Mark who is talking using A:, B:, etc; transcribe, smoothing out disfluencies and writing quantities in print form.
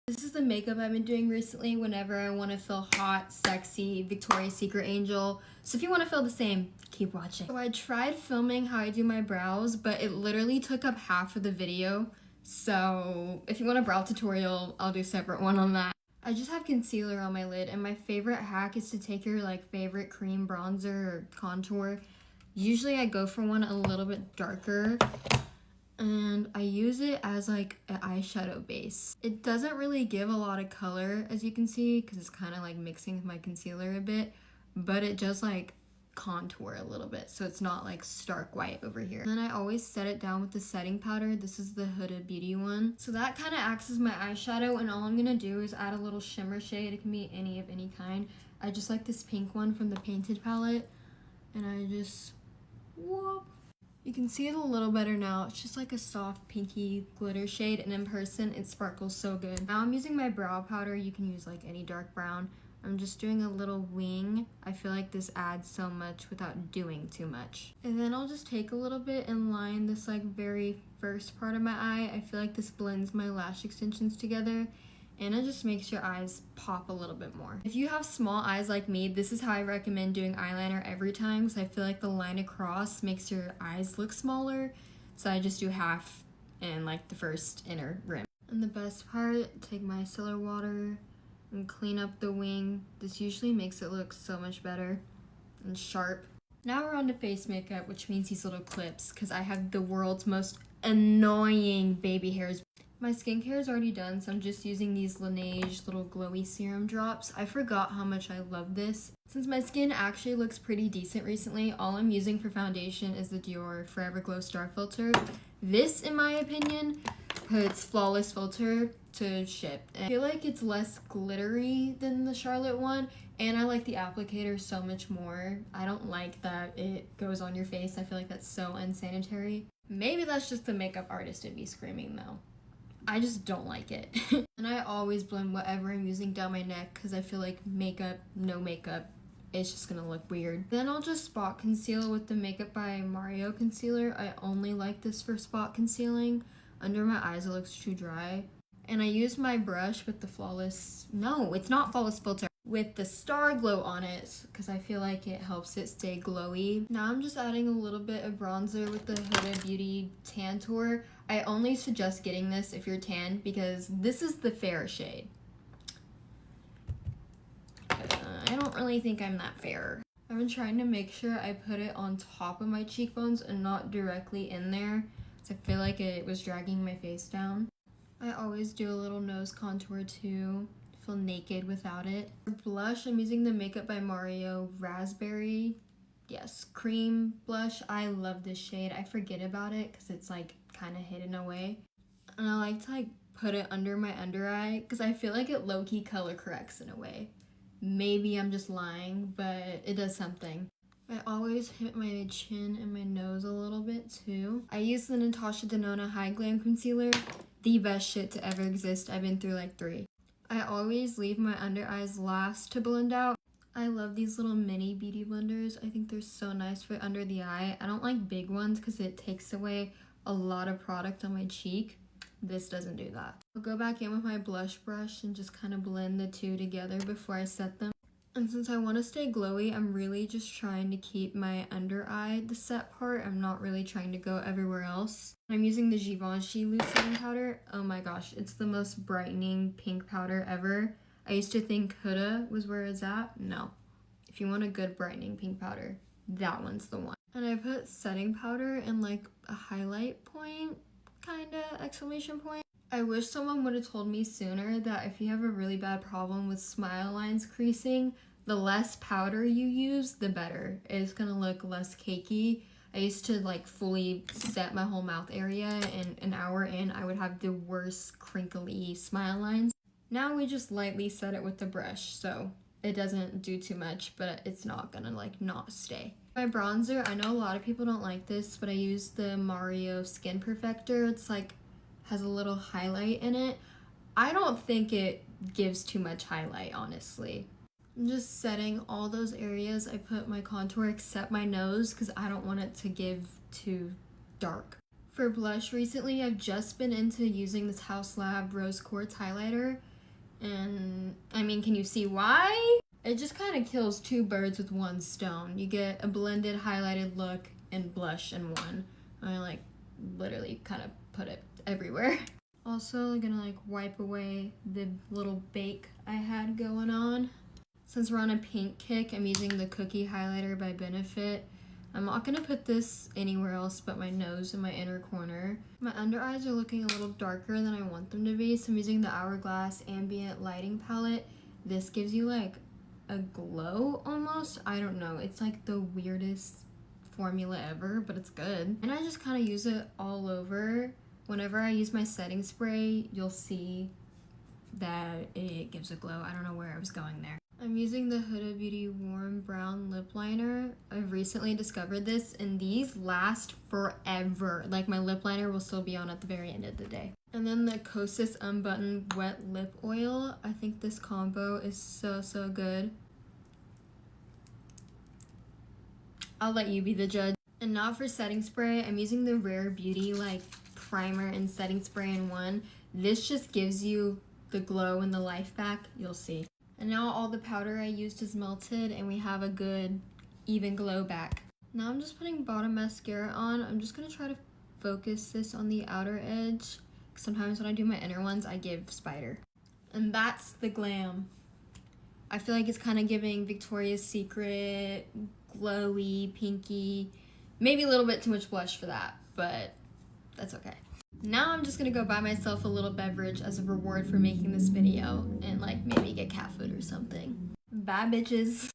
A: This is the makeup I've been doing recently whenever I want to feel hot, sexy, Victoria's Secret angel. So if you want to feel the same, keep watching. So I tried filming how I do my brows, but it literally took up half of the video. So if you want a brow tutorial, I'll do a separate one on that. I just have concealer on my lid, and my favorite hack is to take your favorite cream bronzer or contour. Usually I go for one a little bit darker, and I use it as an eyeshadow base. It doesn't really give a lot of color, as you can see, because it's kind of mixing with my concealer a bit, but it does contour a little bit, so it's not stark white over here. And then I always set it down with the setting powder. This is the Huda Beauty one. So that kind of acts as my eyeshadow, and all I'm gonna do is add a little shimmer shade. It can be any of any kind. I just like this pink one from the Painted palette, and I just whoop. You can see it a little better now. It's just a soft pinky glitter shade, and in person it sparkles so good. Now I'm using my brow powder. You can use any dark brown. I'm just doing a little wing. I feel like this adds so much without doing too much. And then I'll just take a little bit and line this very first part of my eye. I feel like this blends my lash extensions together, and it just makes your eyes pop a little bit more. If you have small eyes like me, this is how I recommend doing eyeliner every time, because I feel like the line across makes your eyes look smaller. So I just do half in the first inner rim. And the best part, take micellar water and clean up the wing. This usually makes it look so much better and sharp. Now we're on to face makeup, which means these little clips, because I have the world's most annoying baby hairs. My skincare is already done, so I'm just using these Laneige little glowy serum drops. I forgot how much I love this. Since my skin actually looks pretty decent recently, all I'm using for foundation is the Dior Forever Glow Star Filter. This, in my opinion, puts Flawless Filter to shit. I feel like it's less glittery than the Charlotte one, and I like the applicator so much more. I don't like that it goes on your face. I feel like that's so unsanitary. Maybe that's just the makeup artist in me screaming though. I just don't like it. And I always blend whatever I'm using down my neck, because I feel like makeup, no makeup, it's just gonna look weird. Then I'll just spot conceal with the Makeup by Mario concealer. I only like this for spot concealing. Under my eyes it looks too dry. And I use my brush with the Flawless, no, it's not Flawless Filter, with the Star Glow on it, because I feel like it helps it stay glowy. Now I'm just adding a little bit of bronzer with the Huda Beauty Tan Tour. I only suggest getting this if you're tan, because this is the fair shade. I don't really think I'm that fair. I've been trying to make sure I put it on top of my cheekbones and not directly in there, because I feel like it was dragging my face down. I always do a little nose contour too. Feel naked without it. For blush, I'm using the Makeup by Mario Raspberry, yes, cream blush. I love this shade. I forget about it because it's kind of hidden away. And I like to put it under my under eye, because I feel like it low-key color corrects in a way. Maybe I'm just lying, but it does something. I always hit my chin and my nose a little bit too. I use the Natasha Denona High Glam Concealer. The best shit to ever exist. I've been through 3. I always leave my under eyes last to blend out. I love these little mini beauty blenders. I think they're so nice for under the eye. I don't like big ones because it takes away a lot of product on my cheek. This doesn't do that. I'll go back in with my blush brush and just kind of blend the two together before I set them. And since I want to stay glowy, I'm really just trying to keep my under eye the set part. I'm not really trying to go everywhere else. I'm using the Givenchy loose setting powder. Oh my gosh, it's the most brightening pink powder ever. I used to think Huda was where it's at. No. If you want a good brightening pink powder, that one's the one. And I put setting powder in a highlight point, kinda, exclamation point. I wish someone would have told me sooner that if you have a really bad problem with smile lines creasing, the less powder you use, the better. It's gonna look less cakey. I used to fully set my whole mouth area, and an hour in, I would have the worst crinkly smile lines. Now we just lightly set it with the brush, so it doesn't do too much, but it's not gonna not stay. My bronzer, I know a lot of people don't like this, but I use the Mario Skin Perfector. It's has a little highlight in it. I don't think it gives too much highlight, honestly. I'm just setting all those areas I put my contour except my nose, because I don't want it to give too dark. For blush recently, I've just been into using this House Lab Rose Quartz highlighter. And I mean, can you see why? It just kind of kills two birds with one stone. You get a blended highlighted look and blush in one. I like literally kind of put it everywhere. Also gonna like wipe away the little bake I had going on. Since we're on a pink kick, I'm using the Cookie Highlighter by Benefit. I'm not gonna put this anywhere else but my nose and my inner corner. My under eyes are looking a little darker than I want them to be, so I'm using the Hourglass Ambient Lighting Palette. This gives you like a glow almost. I don't know, it's like the weirdest formula ever, but it's good. And I just kind of use it all over. Whenever I use my setting spray, you'll see that it gives a glow. I don't know where I was going there. I'm using the Huda Beauty Warm Brown Lip Liner. I've recently discovered this, and these last forever. Like, my lip liner will still be on at the very end of the day. And then the Kosas Unbuttoned Wet Lip Oil. I think this combo is so good. I'll let you be the judge. And now for setting spray, I'm using the Rare Beauty like primer and setting spray in one. This just gives you the glow and the life back, you'll see. And now all the powder I used is melted and we have a good even glow back. Now I'm just putting bottom mascara on. I'm just gonna try to focus this on the outer edge. Sometimes when I do my inner ones, I give spider. And that's the glam. I feel like it's kind of giving Victoria's Secret, glowy, pinky, maybe a little bit too much blush for that, but that's okay. Now I'm just gonna go buy myself a little beverage as a reward for making this video and like maybe get cat food or something. Bye bitches.